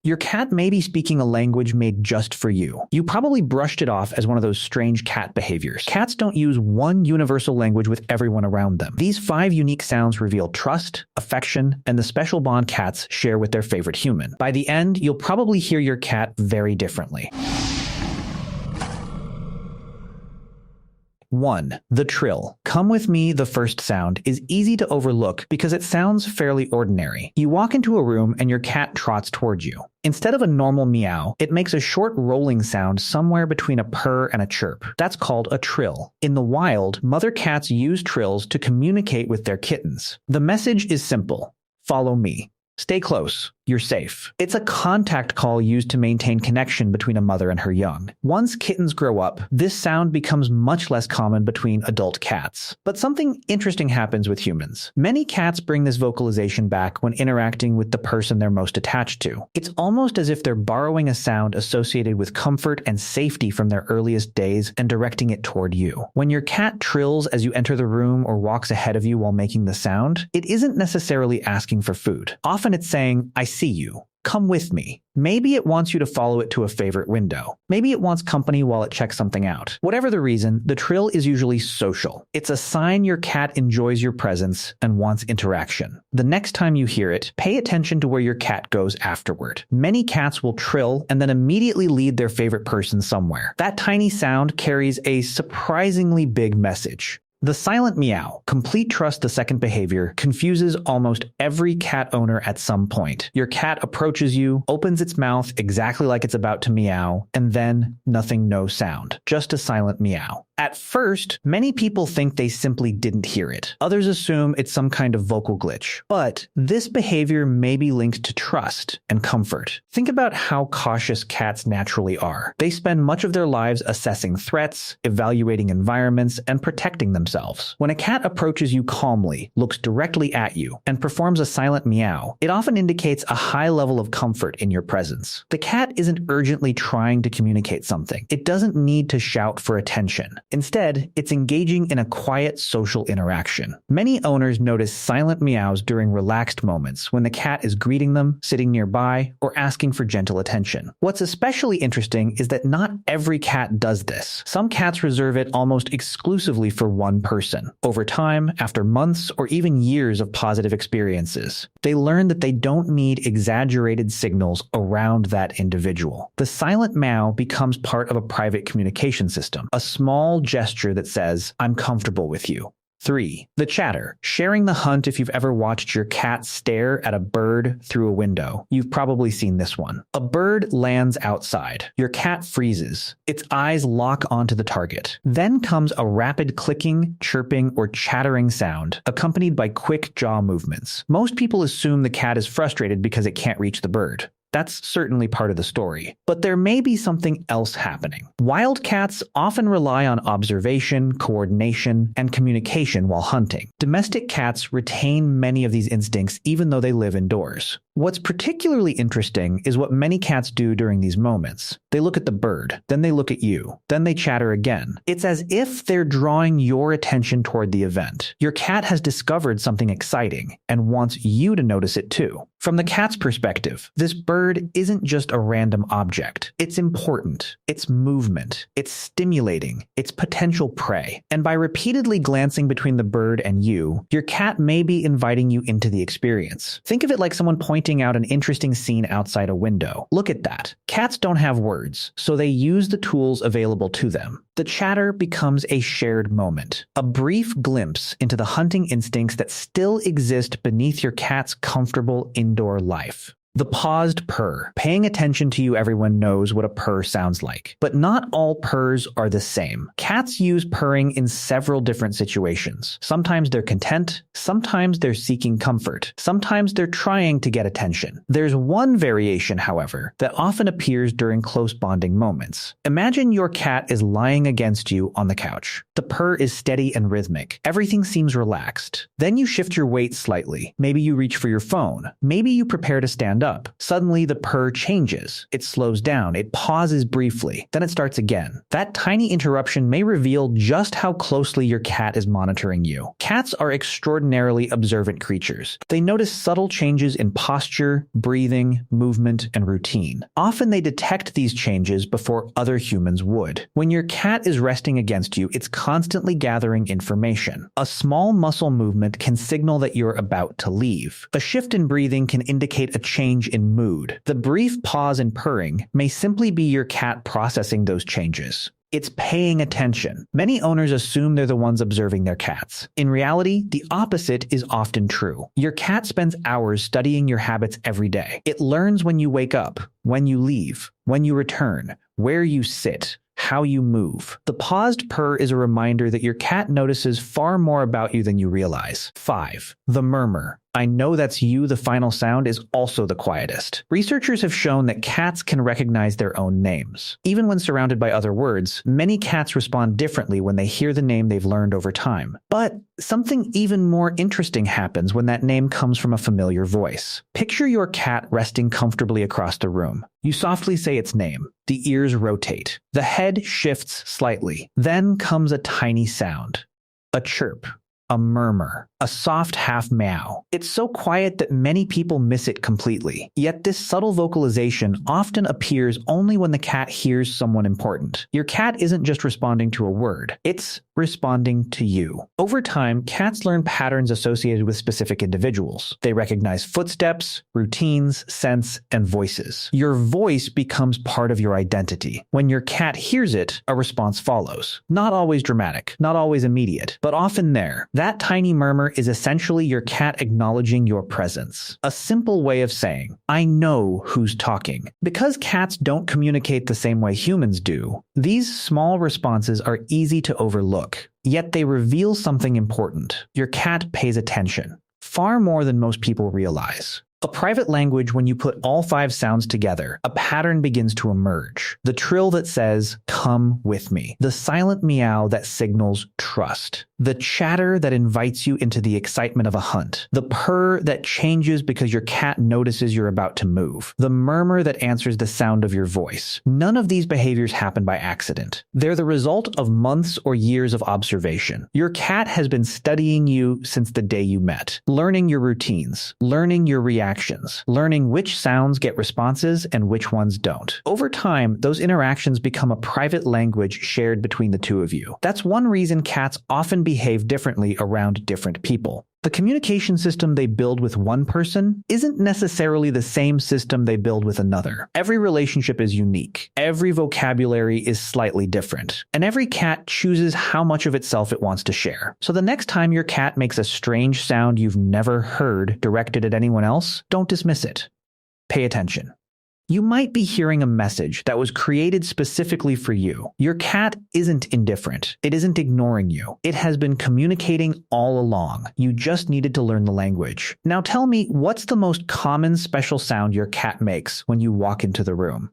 Your cat may be speaking a language made just for you. You probably brushed it off as one of those strange cat behaviors. Cats don't use one universal language with everyone around them. These 5 unique sounds reveal trust, affection, and the special bond cats share with their favorite human. By the end, you'll probably hear your cat very differently. 1. The trill. Come with me, the first sound, is easy to overlook because it sounds fairly ordinary. You walk into a room and your cat trots towards you. Instead of a normal meow, it makes a short rolling sound somewhere between a purr and a chirp. That's called a trill. In the wild, mother cats use trills to communicate with their kittens. The message is simple: follow me. Stay close. You're safe. It's a contact call used to maintain connection between a mother and her young. Once kittens grow up, this sound becomes much less common between adult cats. But something interesting happens with humans. Many cats bring this vocalization back when interacting with the person they're most attached to. It's almost as if they're borrowing a sound associated with comfort and safety from their earliest days and directing it toward you. When your cat trills as you enter the room or walks ahead of you while making the sound, it isn't necessarily asking for food. Often it's saying, "I see you. Come with me." Maybe it wants you to follow it to a favorite window. Maybe it wants company while it checks something out. Whatever the reason, the trill is usually social. It's a sign your cat enjoys your presence and wants interaction. The next time you hear it, pay attention to where your cat goes afterward. Many cats will trill and then immediately lead their favorite person somewhere. That tiny sound carries a surprisingly big message. The silent meow, complete trust the second behavior, confuses almost every cat owner at some point. Your cat approaches you, opens its mouth exactly like it's about to meow, and then nothing, no sound. Just a silent meow. At first, many people think they simply didn't hear it. Others assume it's some kind of vocal glitch. But this behavior may be linked to trust and comfort. Think about how cautious cats naturally are. They spend much of their lives assessing threats, evaluating environments, and protecting themselves. When a cat approaches you calmly, looks directly at you, and performs a silent meow, it often indicates a high level of comfort in your presence. The cat isn't urgently trying to communicate something. It doesn't need to shout for attention. Instead, it's engaging in a quiet social interaction. Many owners notice silent meows during relaxed moments when the cat is greeting them, sitting nearby, or asking for gentle attention. What's especially interesting is that not every cat does this. Some cats reserve it almost exclusively for one person. Over time, after months or even years of positive experiences, they learn that they don't need exaggerated signals around that individual. The silent meow becomes part of a private communication system, a small gesture that says, "I'm comfortable with you." 3. The chatter. Sharing the hunt. If you've ever watched your cat stare at a bird through a window, you've probably seen this one. A bird lands outside. Your cat freezes. Its eyes lock onto the target. Then comes a rapid clicking, chirping, or chattering sound, accompanied by quick jaw movements. Most people assume the cat is frustrated because it can't reach the bird. That's certainly part of the story. But there may be something else happening. Wild cats often rely on observation, coordination, and communication while hunting. Domestic cats retain many of these instincts even though they live indoors. What's particularly interesting is what many cats do during these moments. They look at the bird, then they look at you, then they chatter again. It's as if they're drawing your attention toward the event. Your cat has discovered something exciting and wants you to notice it too. From the cat's perspective, this bird isn't just a random object. It's important. It's movement. It's stimulating. It's potential prey. And by repeatedly glancing between the bird and you, your cat may be inviting you into the experience. Think of it like someone pointing out an interesting scene outside a window. Look at that. Cats don't have words, so they use the tools available to them. The chatter becomes a shared moment, a brief glimpse into the hunting instincts that still exist beneath your cat's comfortable indoor life. The paused purr. Paying attention to you, everyone knows what a purr sounds like. But not all purrs are the same. Cats use purring in several different situations. Sometimes they're content, sometimes they're seeking comfort, sometimes they're trying to get attention. There's one variation, however, that often appears during close bonding moments. Imagine your cat is lying against you on the couch. The purr is steady and rhythmic. Everything seems relaxed. Then you shift your weight slightly. Maybe you reach for your phone. Maybe you prepare to stand up. up. Suddenly, the purr changes. It slows down. It pauses briefly. Then it starts again. That tiny interruption may reveal just how closely your cat is monitoring you. Cats are extraordinarily observant creatures. They notice subtle changes in posture, breathing, movement, and routine. Often they detect these changes before other humans would. When your cat is resting against you, it's constantly gathering information. A small muscle movement can signal that you're about to leave. A shift in breathing can indicate a change in mood. The brief pause in purring may simply be your cat processing those changes. It's paying attention. Many owners assume they're the ones observing their cats. In reality, the opposite is often true. Your cat spends hours studying your habits every day. It learns when you wake up, when you leave, when you return, where you sit, how you move. The paused purr is a reminder that your cat notices far more about you than you realize. 5. The murmur. I know that's you. The final sound is also the quietest. Researchers have shown that cats can recognize their own names. Even when surrounded by other words, many cats respond differently when they hear the name they've learned over time. But something even more interesting happens when that name comes from a familiar voice. Picture your cat resting comfortably across the room. You softly say its name. The ears rotate. The head shifts slightly. Then comes a tiny sound. A chirp. A murmur, a soft half meow. It's so quiet that many people miss it completely. Yet this subtle vocalization often appears only when the cat hears someone important. Your cat isn't just responding to a word, it's responding to you. Over time, cats learn patterns associated with specific individuals. They recognize footsteps, routines, scents, and voices. Your voice becomes part of your identity. When your cat hears it, a response follows. Not always dramatic, not always immediate, but often there. That tiny murmur is essentially your cat acknowledging your presence. A simple way of saying, I know who's talking. Because cats don't communicate the same way humans do, these small responses are easy to overlook. Yet they reveal something important. Your cat pays attention, far more than most people realize. A private language, when you put all 5 sounds together, a pattern begins to emerge. The trill that says, come with me. The silent meow that signals trust. The chatter that invites you into the excitement of a hunt. The purr that changes because your cat notices you're about to move. The murmur that answers the sound of your voice. None of these behaviors happen by accident. They're the result of months or years of observation. Your cat has been studying you since the day you met, learning your routines, learning your reactions, learning which sounds get responses and which ones don't. Over time, those interactions become a private language shared between the two of you. That's one reason cats often behave differently around different people. The communication system they build with one person isn't necessarily the same system they build with another. Every relationship is unique. Every vocabulary is slightly different. And every cat chooses how much of itself it wants to share. So the next time your cat makes a strange sound you've never heard directed at anyone else, don't dismiss it. Pay attention. You might be hearing a message that was created specifically for you. Your cat isn't indifferent. It isn't ignoring you. It has been communicating all along. You just needed to learn the language. Now tell me, what's the most common special sound your cat makes when you walk into the room?